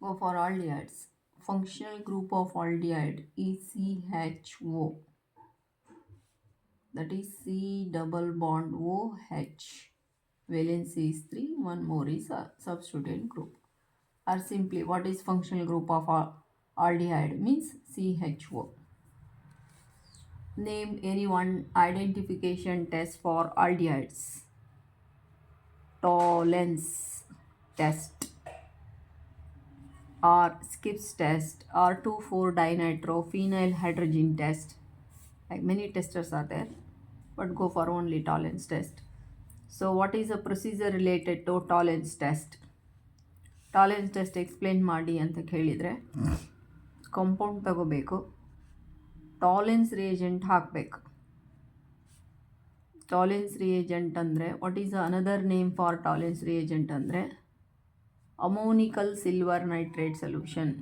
Go for aldehydes. Functional group of aldehyde is CHO. That is C double bond OH. Valency is 3, one more is a substituent group. Or simply, what is functional group of aldehyde? Means CHO. Name any one identification test for aldehydes. Tollens test, or Skips test, or 2,4-dinitrophenyl hydrogen test. Like many testers are there, but go for only Tollens test. So what is a procedure related to Tollens test? Tollens test explain ಮಾಡಿ ಅಂತ ಕೇಳಿದರೆ, compound ತಗೋಬೇಕು, Tollens reagent ಹಾಕಬೇಕು. Tollens reagent ಅಂದರೆ what is another name for Tollens reagent ಅಂದರೆ ammoniacal silver nitrate solution.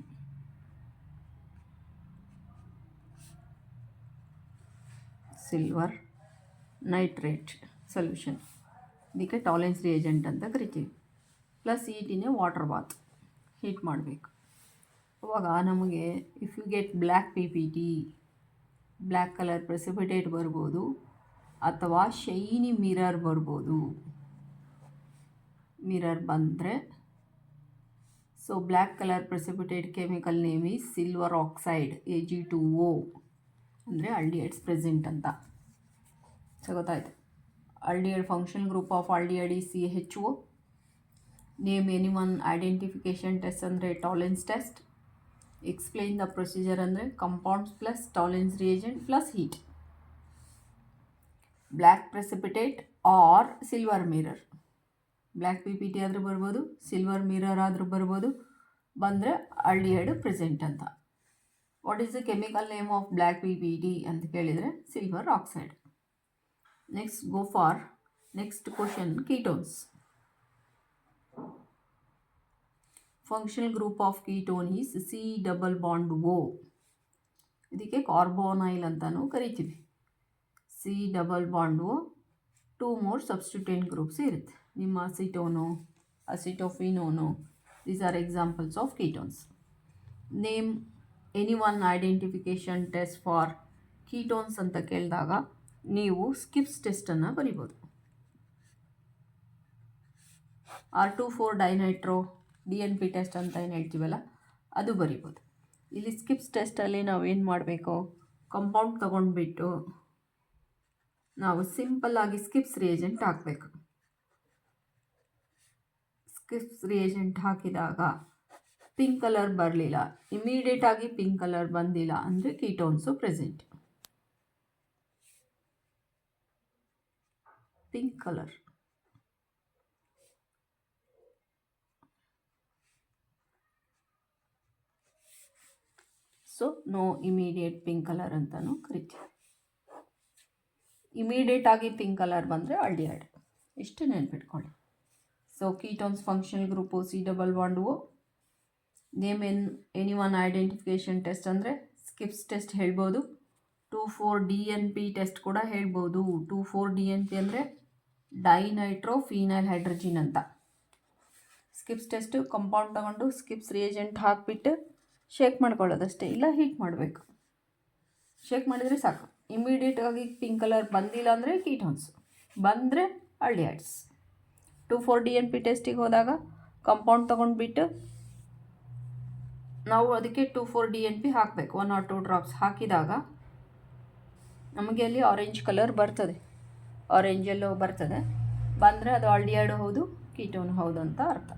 Silver nitrate solution, ಇದಕ್ಕೆ Tollens reagent ಅಂತ ಕರಿತೀವಿ. ಪ್ಲಸ್ ಹೀಟಿನೇ ವಾಟರ್ ಬಾತ್, ಹೀಟ್ ಮಾಡಬೇಕು. ಅವಾಗ ನಮಗೆ if you get black PPT, black colour precipitate ಬರ್ಬೋದು, ಅಥವಾ ಶೈನಿ ಮಿರರ್ ಬರ್ಬೋದು. ಮಿರರ್ ಬಂದರೆ, so black colour precipitate chemical name is silver oxide, Ag2O, ಅಂದರೆ ಆಲ್ಡಿಹೈಡ್ಸ್ ಪ್ರೆಸೆಂಟ್ ಅಂತ. ಸೊ ಗೊತ್ತಾಯ್ತು. Aldehyde functional group of aldehyde is CHO. Name any one identification test ಅಂದರೆ Tollens test. Explain the procedure ಅಂದರೆ compounds plus Tollens reagent plus heat. Black precipitate or silver mirror. Black PPT ಆದರೂ ಬರ್ಬೋದು, silver mirror ಆದರೂ ಬರ್ಬೋದು. ಬಂದರೆ aldehyde present ಅಂತ. What is the chemical name of black PPT ಅಂತ ಕೇಳಿದರೆ silver oxide. Next go for next question, ketones. Functional group of ketone is C double bond O. ಇದಕ್ಕೆ ಕಾರ್ಬೋನೈಲ್ ಅಂತಲೂ ಕರಿತೀವಿ. C double bond O, 2 more substituent groups ಇರುತ್ತೆ. ನಿಮ್ಮ acetone, acetophenone, these are examples of ketones. Name any one identification test for ketones ಅಂತ ಕೇಳಿದಾಗ ನೀವು skips ಟೆಸ್ಟನ್ನು ಬರಿಬೋದು. R2,4-dinitro DNP test ಅಂತ ಏನು ಹೇಳ್ತೀವಲ್ಲ, ಅದು ಬರಿಬೋದು. ಇಲ್ಲಿ ಸ್ಕಿಪ್ಸ್ ಟೆಸ್ಟಲ್ಲಿ ನಾವು ಏನು ಮಾಡಬೇಕು, ಕಂಪೌಂಡ್ ತೊಗೊಂಡ್ಬಿಟ್ಟು ನಾವು ಸಿಂಪಲ್ಲಾಗಿ ಸ್ಕಿಪ್ಸ್ ರಿಯೇಜೆಂಟ್ ಹಾಕಬೇಕು. ಸ್ಕಿಪ್ಸ್ ರಿಯೇಜೆಂಟ್ ಹಾಕಿದಾಗ ಪಿಂಕ್ ಕಲರ್ ಬರಲಿಲ್ಲ, ಇಮಿಡಿಯೇಟಾಗಿ ಪಿಂಕ್ ಕಲರ್ ಬಂದಿಲ್ಲ ಅಂದರೆ ketones present. Pink colour, so no immediate pink colour ಅಂತಲೂ ಕರಿತೀವಿ. ಇಮಿಡಿಯೇಟಾಗಿ ಪಿಂಕ್ ಕಲರ್ ಬಂದರೆ ಆಲ್ಡಿಹೈಡ್, ಇಷ್ಟು ನೆನ್ಪಿಟ್ಕೊಳ್ಳಿ. So ketones functional group C double bond O. Name any one identification test ಅಂದರೆ ಸ್ಕಿಪ್ಸ್ ಟೆಸ್ಟ್ ಹೇಳ್ಬೋದು. 2,4-DNP ಟೆಸ್ಟ್ ಕೂಡ ಹೇಳ್ಬೋದು. 2,4-DNP ಅಂದರೆ ಡೈನೈಟ್ರೋಫಿನೈಲ್ ಹೈಡ್ರೋಜಿನ್ ಅಂತ. ಸ್ಕಿಪ್ಸ್ ಟೆಸ್ಟು ಕಂಪೌಂಡ್ ತಗೊಂಡು ಸ್ಕಿಪ್ಸ್ ರಿಯೇಜೆಂಟ್ ಹಾಕಿಬಿಟ್ಟು ಶೇಕ್ ಮಾಡ್ಕೊಳ್ಳೋದಷ್ಟೇ, ಇಲ್ಲ ಹೀಟ್ ಮಾಡಬೇಕು. ಶೇಕ್ ಮಾಡಿದರೆ ಸಾಕು. ಇಮಿಡಿಯೇಟಾಗಿ ಪಿಂಕ್ ಕಲರ್ ಬಂದಿಲ್ಲ ಅಂದರೆ ಕೀಟೋನ್ಸ್, ಬಂದರೆ ಆಲ್ಡಿಹೈಡ್ಸ್. 2,4-DNP ಟೆಸ್ಟಿಗೆ ಹೋದಾಗ ಕಂಪೌಂಡ್ ತೊಗೊಂಡ್ಬಿಟ್ಟು ನಾವು ಅದಕ್ಕೆ 2,4-DNP ಹಾಕಬೇಕು. 1 or 2 ಡ್ರಾಪ್ಸ್ ಹಾಕಿದಾಗ ನಮಗೆ ಅಲ್ಲಿ ಆರೆಂಜ್ ಕಲರ್ ಬರ್ತದೆ, ಆರೆಂಜ್ ಎಲ್ಲೋ ಬರ್ತದೆ. ಬಂದರೆ ಅದು ಆಲ್ಡಿಹೈಡ್ ಹೌದು, ಕೀಟೋನ್ ಹೌದು ಅಂತ ಅರ್ಥ.